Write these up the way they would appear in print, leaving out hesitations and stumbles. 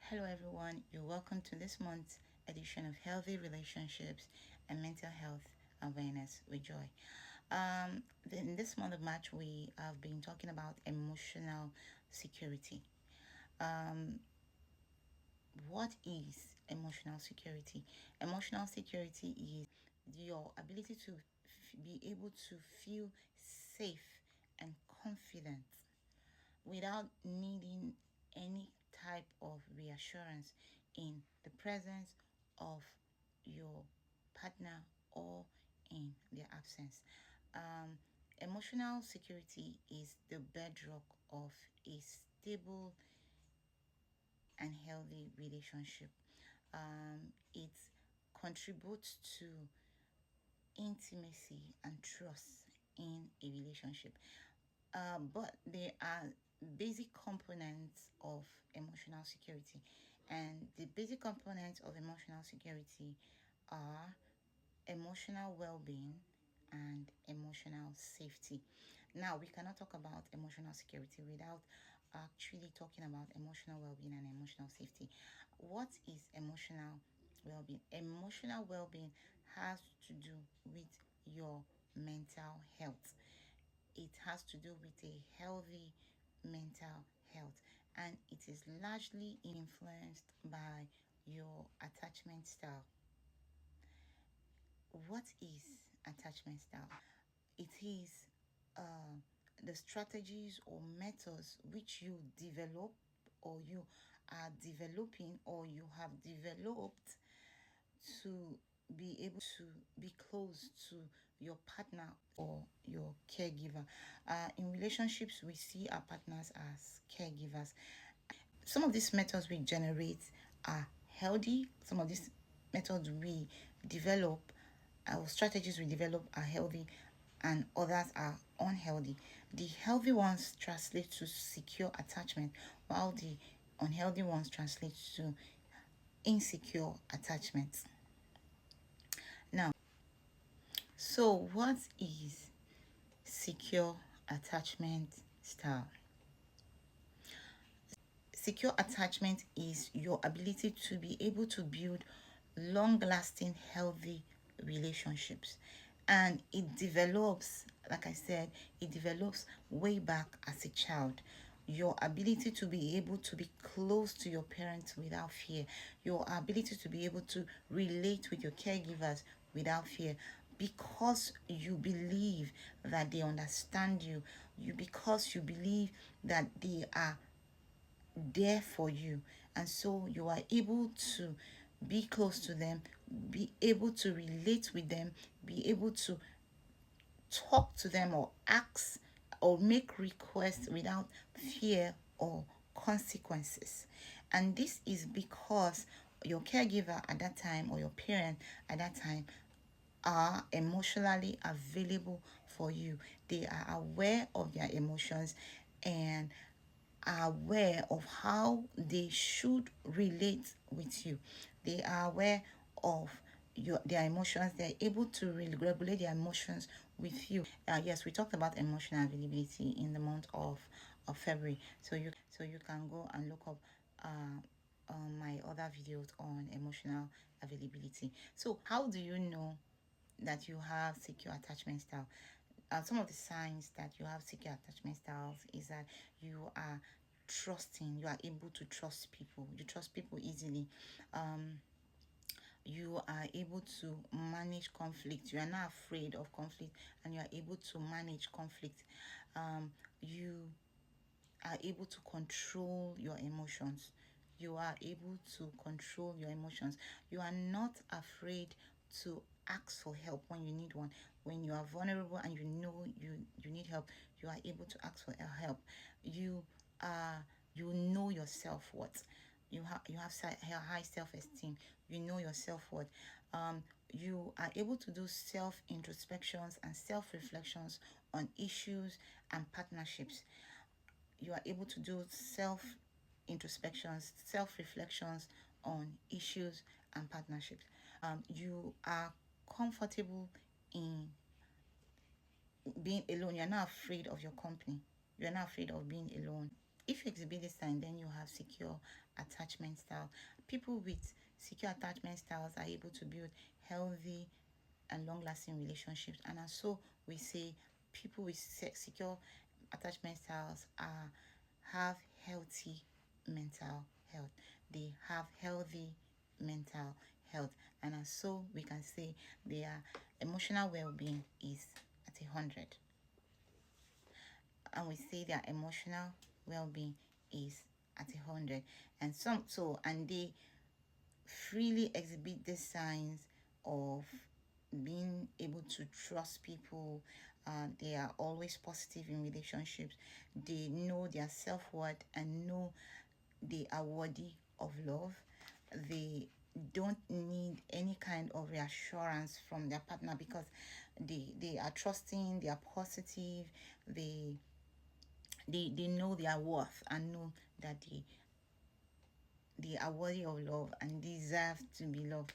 Hello, everyone. You're welcome to this month's edition of Healthy Relationships and Mental Health Awareness with Joy. In this month of March, we have been talking about emotional security. What is emotional security? Emotional security is your ability to be able to feel safe and confident without needing any type of reassurance in the presence of your partner or in their absence. Um, Emotional security is the bedrock of a stable and healthy relationship. It contributes to intimacy and trust in a relationship. But there are basic components of emotional security, and the basic components of emotional security are emotional well-being and emotional safety. Now, we cannot talk about emotional security without actually talking about emotional well-being and emotional safety. What is emotional well-being? Emotional well-being has to do with your mental health. It has to do with a healthy mental health, and it is largely influenced by your attachment style. What is attachment style? It is the strategies or methods which you develop or you are developing or you have developed to be able to be close to your partner or your caregiver. In relationships, we see our partners as caregivers. Some of these methods we generate are healthy. Some of these methods we develop, our strategies we develop are healthy, and others are unhealthy. The healthy ones translate to secure attachment, while the unhealthy ones translate to insecure attachment. Now, so what is secure attachment style? Secure attachment is your ability to be able to build long lasting, healthy relationships. And it develops, like I said, it develops way back as a child. Your ability to be able to be close to your parents without fear, your ability to be able to relate with your caregivers without fear, because you believe that they understand you because you believe that they are there for you, and so you are able to be close to them, be able to relate with them, be able to talk to them or ask or make requests without fear or consequences. And this is because your caregiver at that time or your parent at that time are emotionally available for you. They are aware of their emotions and are aware of how they should relate with you. They are aware of their emotions. They're able to really regulate their emotions with you. Yes, we talked about emotional availability in the month of February. So you can go and look up my other videos on emotional availability. So how do you know that you have secure attachment style? Some of the signs that you have secure attachment styles is that you are trusting, you are able to trust people, you trust people easily. You are able to manage conflict, you are not afraid of conflict, and you are able to manage conflict. You are able to control your emotions. You are able to control your emotions. You are not afraid to ask for help when you need one. When you are vulnerable and you know you need help, you are able to ask for help. You are you know your self-worth. You have high self-esteem. You know your self-worth. You are able to do self introspections and self reflections on issues and partnerships. You are able to do self introspections, self reflections on issues and partnerships. You are comfortable in being alone. You're not afraid of your company. You're not afraid of being alone. If you exhibit this sign, then you have secure attachment style. People with secure attachment styles are able to build healthy and long-lasting relationships. And as so we say, people with secure attachment styles are have healthy mental health. They have healthy mental health, and as so we can say their emotional well-being is at 100, and we say their emotional well-being is at 100. And they freely exhibit the signs of being able to trust people. They are always positive in relationships. They know their self-worth and know they are worthy of love. They don't need any kind of reassurance from their partner because they are trusting, they are positive, they know their worth and know that they are worthy of love and deserve to be loved.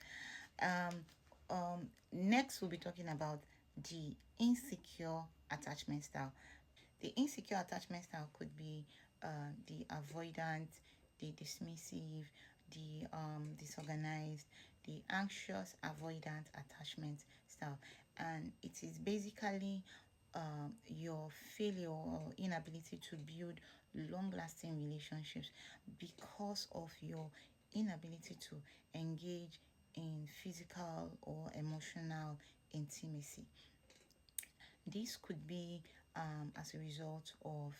Next, we'll be talking about the insecure attachment style. The insecure attachment style could be the avoidant, the dismissive, the disorganized, the anxious avoidant attachment style. And it is basically your failure or inability to build long lasting relationships because of your inability to engage in physical or emotional intimacy. This could be as a result of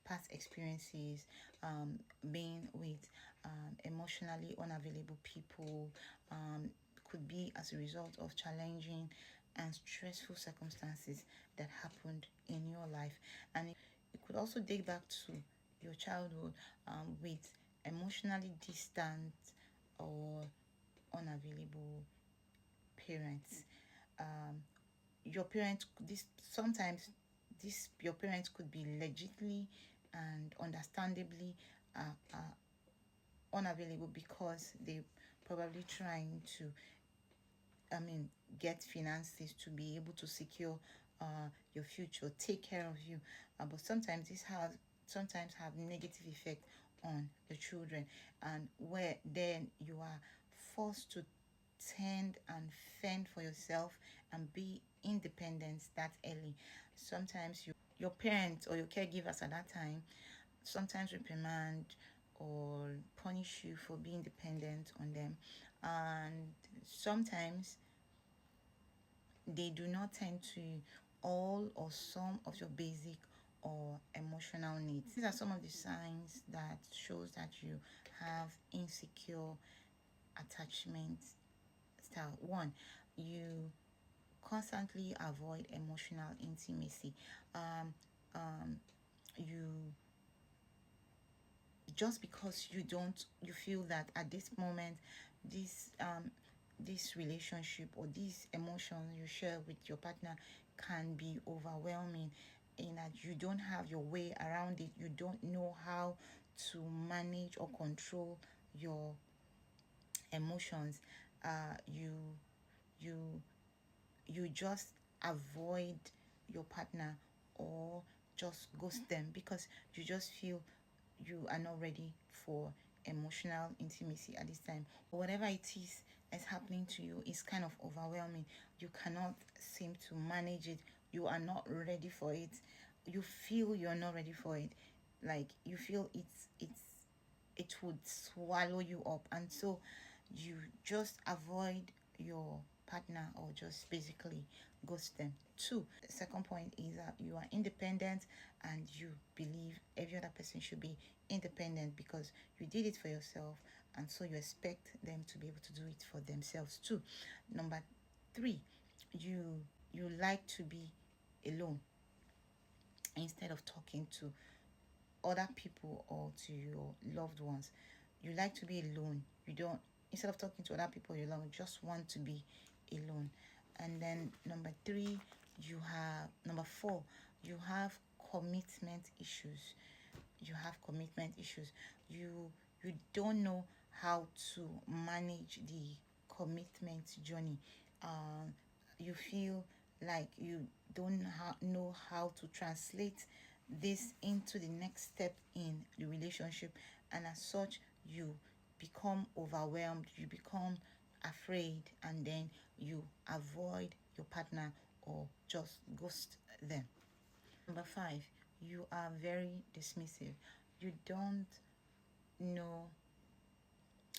past experiences, being with emotionally unavailable people, could be as a result of challenging and stressful circumstances that happened in your life. And it could also date back to your childhood with emotionally distant or unavailable parents. Your parents, this sometimes this your parents could be legitimately and understandably unavailable because they probably trying to get finances to be able to secure your future, take care of you. But sometimes this has sometimes have negative effect on the children, and where then you are forced to tend and fend for yourself and be independent that early. Sometimes your parents or your caregivers at that time sometimes reprimand or punish you for being dependent on them, and sometimes they do not tend to all or some of your basic or emotional needs. These are some of the signs that shows that you have insecure attachment style. One, you constantly avoid emotional intimacy. You just because you feel that at this moment this this relationship or these emotions you share with your partner can be overwhelming, in that you don't have your way around it, you don't know how to manage or control your emotions. Uh you you you just avoid your partner or just ghost them because you just feel you are not ready for emotional intimacy at this time, or whatever it is happening to you is kind of overwhelming. You cannot seem to manage it. You are not ready for it. You feel you're not ready for it. Like you feel it would swallow you up, and so you just avoid your partner or just basically ghost them. Two, the second point is that you are independent and you believe every other person should be independent because you did it for yourself, and so you expect them to be able to do it for themselves too. Number three, you like to be alone instead of talking to other people or to your loved ones. You like to be alone. You don't, instead of talking to other people you love, you just want to be alone. And then number four, you have commitment issues. You have commitment issues. You don't know how to manage the commitment journey. You feel like you don't know how to translate this into the next step in the relationship, and as such you become overwhelmed, you become afraid, and then you avoid your partner or just ghost them. Number 5, you are very dismissive. You don't know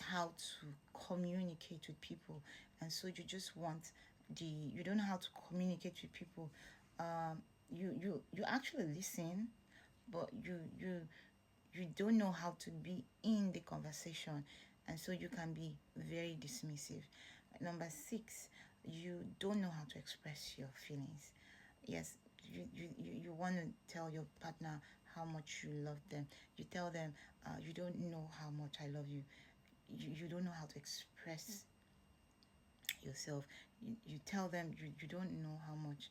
how to communicate with people, and so you just want you don't know how to communicate with people. You actually listen, but you don't know how to be in the conversation, and so you can be very dismissive. Number 6, you don't know how to express your feelings. Yes, you want to tell your partner how much you love them. You tell them, you don't know how much I love you. You don't know how to express yourself. You tell them you don't know how much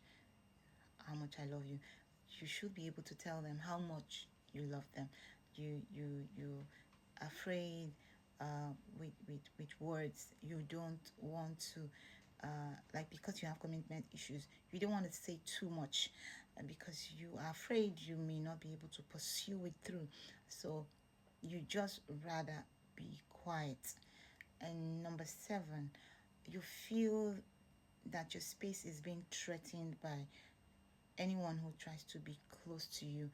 I love you. You should be able to tell them how much you love them. You afraid, with words. You don't want to, like, because you have commitment issues, you don't want to say too much, because you are afraid you may not be able to pursue it through. So you just rather be quiet. And number 7, you feel that your space is being threatened by anyone who tries to be close to you.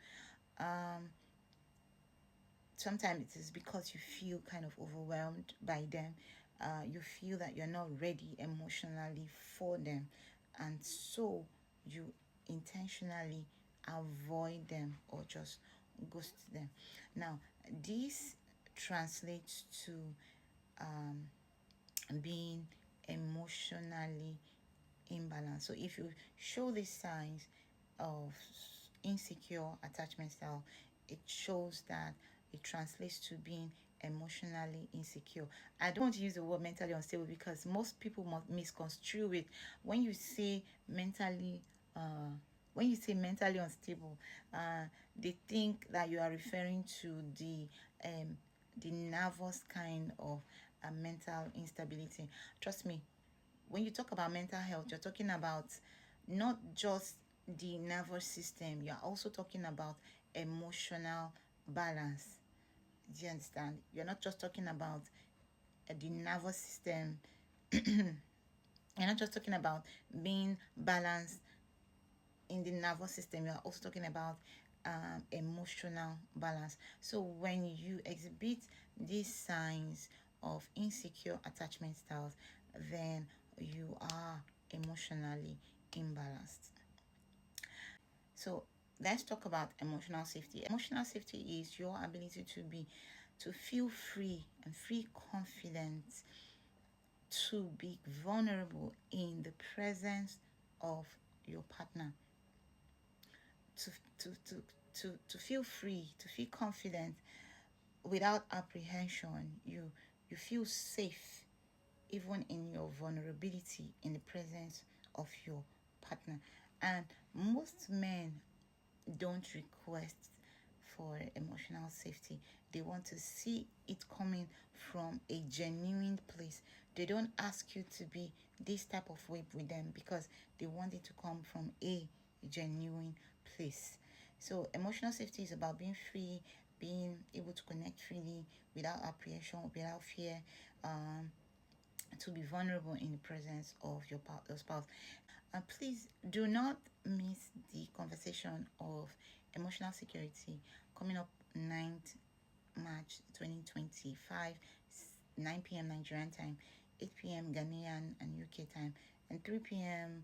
Sometimes it is because you feel kind of overwhelmed by them. You feel that you're not ready emotionally for them, and so you intentionally avoid them or just ghost them. Now, this translates to being emotionally imbalanced. So if you show these signs of insecure attachment style, it shows that it translates to being emotionally insecure. I don't want to use the word mentally unstable because most people must misconstrue it. When you say mentally unstable, they think that you are referring to the nervous kind of mental instability. Trust me, when you talk about mental health, you're talking about not just the nervous system, you're also talking about emotional balance. Do you understand? You're not just talking about the nervous system, you're not just talking about being balanced in the nervous system, you're also talking about emotional balance. So when you exhibit these signs of insecure attachment styles, then you are emotionally imbalanced. So let's talk about emotional safety. Emotional safety is your ability to feel free and feel confident to be vulnerable in the presence of your partner, to to to to feel free, to feel confident without apprehension. You feel safe even in your vulnerability in the presence of your partner. And most men don't request for emotional safety. They want to see it coming from a genuine place. They don't ask you to be this type of way with them because they want it to come from a genuine place. So emotional safety is about being free, being able to connect freely without apprehension, without fear, to be vulnerable in the presence of your spouse. And please do not miss the conversation of emotional security coming up 9th March 2025, 9 p.m. Nigerian time, 8 p.m. Ghanaian and UK time, and 3 p.m.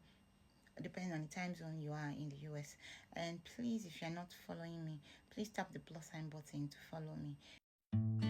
depending on the time zone you are in the US. And please, if you're not following me, please tap the plus sign button to follow me.